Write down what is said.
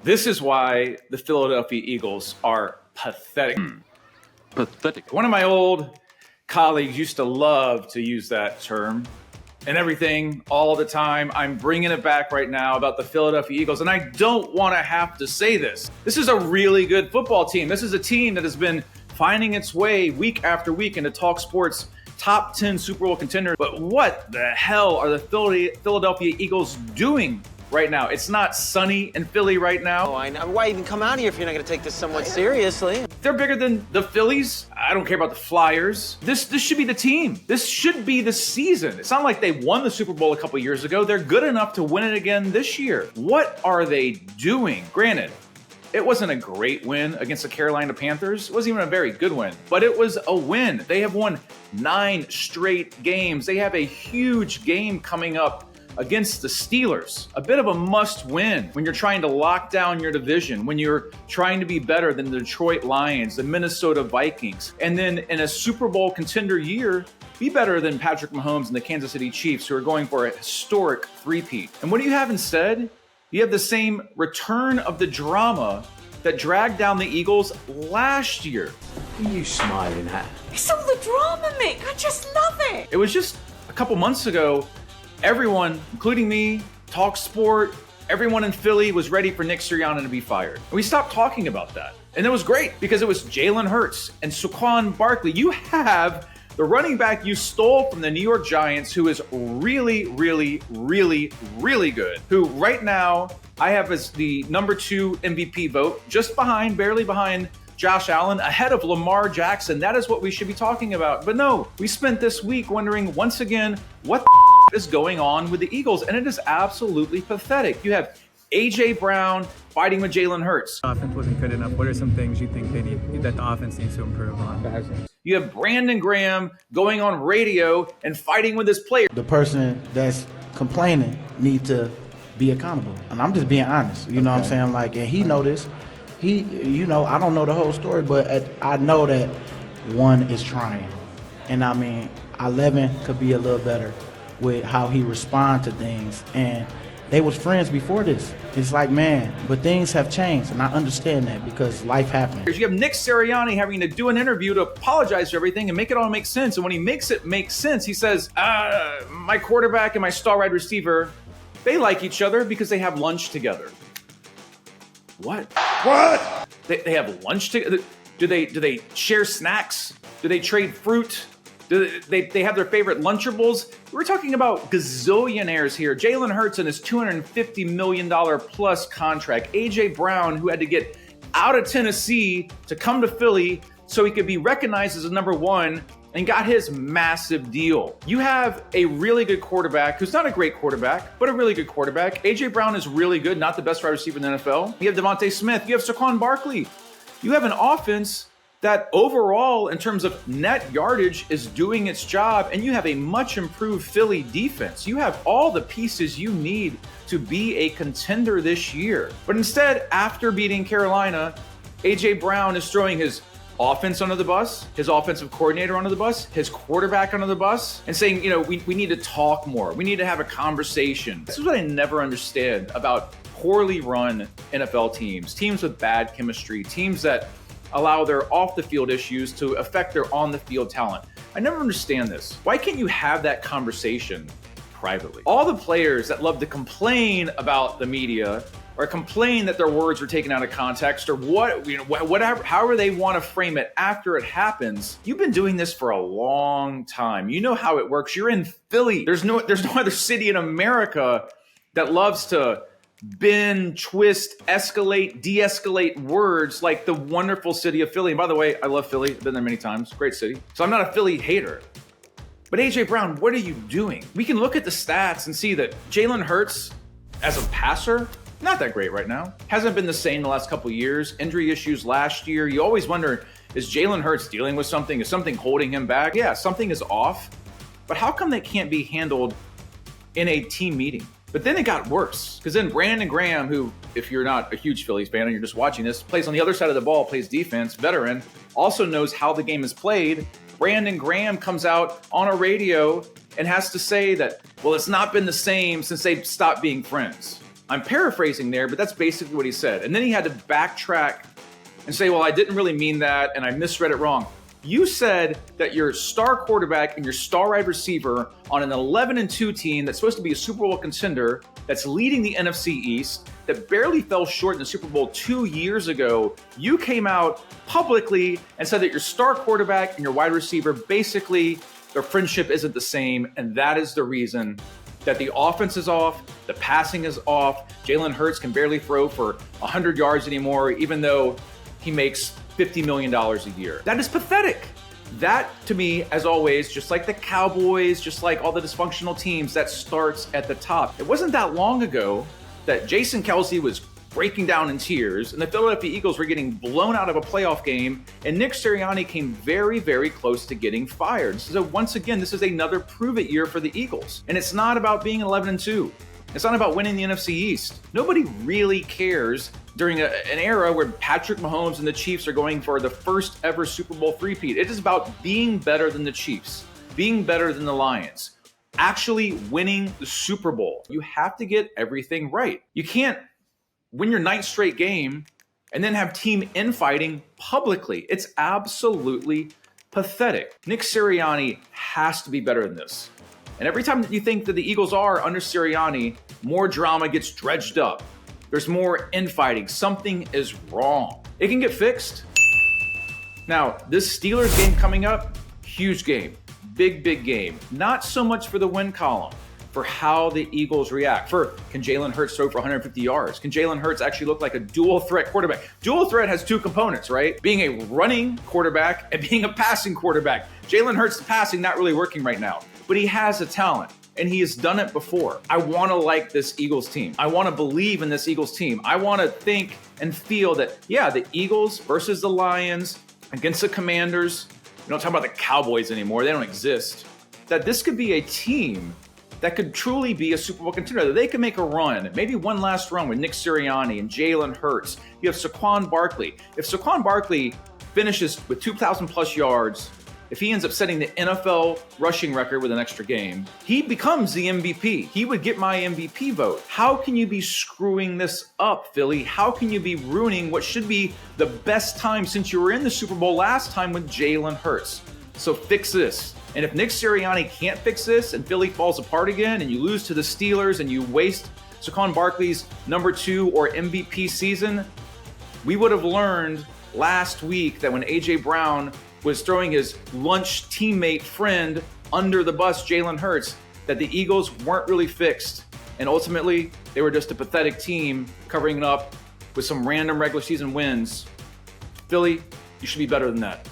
This is why the Philadelphia Eagles are pathetic. Pathetic. One of my old colleagues used to love to use that term and everything all the time. I'm bringing it back right now about the Philadelphia Eagles, and I don't want to have to say this. This is a really good football team. This is a team that has been finding its way week after week into talkSPORT's top 10 Super Bowl contender. But what the hell are the Philadelphia Eagles doing right now? It's not sunny in Philly right now. Oh, I know. Why even come out here if you're not going to take this somewhat seriously? They're bigger than the Phillies. I don't care about the Flyers. This should be the team. This should be the season. It's not like they won the Super Bowl a couple years ago. They're good enough to win it again this year. What are they doing? Granted, it wasn't a great win against the Carolina Panthers. It wasn't even a very good win, but it was a win. They have won 9 straight games. They have a huge game coming up against the Steelers. A bit of a must win when you're trying to lock down your division, when you're trying to be better than the Detroit Lions, the Minnesota Vikings, and then in a Super Bowl contender year, be better than Patrick Mahomes and the Kansas City Chiefs, who are going for a historic three-peat. And what do you have instead? You have the same return of the drama that dragged down the Eagles last year. What are you smiling at? It's all the drama, Mick. I just love it. It was just a couple months ago, everyone, including me, talkSPORT, everyone in Philly was ready for Nick Sirianni to be fired. And we stopped talking about that. And it was great because it was Jalen Hurts and Saquon Barkley. You have the running back you stole from the New York Giants, who is really, really, really, really good, who right now I have as the number 2 MVP vote, just behind, barely behind Josh Allen, ahead of Lamar Jackson. That is what we should be talking about. But no, we spent this week wondering once again, what the is going on with the Eagles? And it is absolutely pathetic. You have A.J. Brown fighting with Jalen Hurts. The offense wasn't good enough. What are some things you think that the offense needs to improve on? You have Brandon Graham going on radio and fighting with his player. The person that's complaining need to be accountable. And I'm just being honest. You know what I'm saying? Like, and he know this. I don't know the whole story, but I know that one is trying. And I mean, 11 could be a little better with how he respond to things. And they was friends before this. It's like, man, but things have changed, and I understand that because life happens. You have Nick Sirianni having to do an interview to apologize for everything and make it all make sense. And when he makes it make sense, he says, my quarterback and my star wide receiver, they like each other because they have lunch together. What? They have lunch together? Do they share snacks? Do they trade fruit? Do they have their favorite Lunchables? We're talking about gazillionaires here. Jalen Hurts and his $250 million plus contract. A.J. Brown, who had to get out of Tennessee to come to Philly so he could be recognized as a number 1 and got his massive deal. You have a really good quarterback who's not a great quarterback, but a really good quarterback. A.J. Brown is really good, not the best wide receiver in the NFL. You have Devontae Smith. You have Saquon Barkley. You have an offense that overall, in terms of net yardage, is doing its job, and you have a much improved Philly defense. You have all the pieces you need to be a contender this year. But instead, after beating Carolina, A.J. Brown is throwing his offense under the bus, his offensive coordinator under the bus, his quarterback under the bus, and saying, we need to talk more. We need to have a conversation. This is what I never understand about poorly run NFL teams with bad chemistry, teams that allow their off-the-field issues to affect their on-the-field talent. I never understand this. Why can't you have that conversation privately? All the players that love to complain about the media or complain that their words were taken out of context or whatever, however they want to frame it after it happens, you've been doing this for a long time. You know how it works. You're in Philly. There's no other city in America that loves to bend, twist, escalate, de-escalate words like the wonderful city of Philly. And by the way, I love Philly. I've been there many times. Great city. So I'm not a Philly hater. But A.J. Brown, what are you doing? We can look at the stats and see that Jalen Hurts, as a passer, not that great right now. Hasn't been the same the last couple of years. Injury issues last year. You always wonder, is Jalen Hurts dealing with something? Is something holding him back? Yeah, something is off. But how come that can't be handled in a team meeting? But then it got worse, because then Brandon Graham, who, if you're not a huge Phillies fan and you're just watching this, plays on the other side of the ball, plays defense, veteran, also knows how the game is played. Brandon Graham comes out on a radio and has to say that, well, it's not been the same since they stopped being friends. I'm paraphrasing there, but that's basically what he said. And then he had to backtrack and say, well, I didn't really mean that, and I misread it wrong. You said that your star quarterback and your star wide receiver on an 11-2 team that's supposed to be a Super Bowl contender, that's leading the NFC East, that barely fell short in the Super Bowl 2 years ago, you came out publicly and said that your star quarterback and your wide receiver, basically, their friendship isn't the same, and that is the reason that the offense is off, the passing is off. Jalen Hurts can barely throw for 100 yards anymore, even though he makes $50 million a year. That is pathetic. That, to me, as always, just like the Cowboys, just like all the dysfunctional teams, that starts at the top. It wasn't that long ago that Jason Kelce was breaking down in tears and the Philadelphia Eagles were getting blown out of a playoff game, and Nick Sirianni came very, very close to getting fired. So once again, this is another prove-it year for the Eagles. And it's not about being 11-2. It's not about winning the NFC East. Nobody really cares during an era where Patrick Mahomes and the Chiefs are going for the first ever Super Bowl three-peat. It is about being better than the Chiefs, being better than the Lions, actually winning the Super Bowl. You have to get everything right. You can't win your ninth straight game and then have team infighting publicly. It's absolutely pathetic. Nick Sirianni has to be better than this. And every time that you think that the Eagles are under Sirianni, more drama gets dredged up. There's more infighting. Something is wrong. It can get fixed. Now, this Steelers game coming up, huge game. Big, big game. Not so much for the win column, for how the Eagles react. Can Jalen Hurts throw for 150 yards? Can Jalen Hurts actually look like a dual threat quarterback? Dual threat has two components, right? Being a running quarterback and being a passing quarterback. Jalen Hurts' passing not really working right now, but he has a talent and he has done it before. I want to like this Eagles team. I want to believe in this Eagles team. I want to think and feel that, yeah, the Eagles versus the Lions against the Commanders, we don't talk about the Cowboys anymore, they don't exist, that this could be a team that could truly be a Super Bowl contender, that they could make a run, maybe one last run with Nick Sirianni and Jalen Hurts. You have Saquon Barkley. If Saquon Barkley finishes with 2,000 plus yards, if he ends up setting the NFL rushing record with an extra game, he becomes the MVP. He would get my MVP vote. How can you be screwing this up, Philly? How can you be ruining what should be the best time since you were in the Super Bowl last time with Jalen Hurts? So fix this. And if Nick Sirianni can't fix this and Philly falls apart again and you lose to the Steelers and you waste Saquon Barkley's number 2 or MVP season, we would have learned last week that when A.J. Brown was throwing his lunch teammate friend under the bus, Jalen Hurts, that the Eagles weren't really fixed. And ultimately, they were just a pathetic team covering it up with some random regular season wins. Philly, you should be better than that.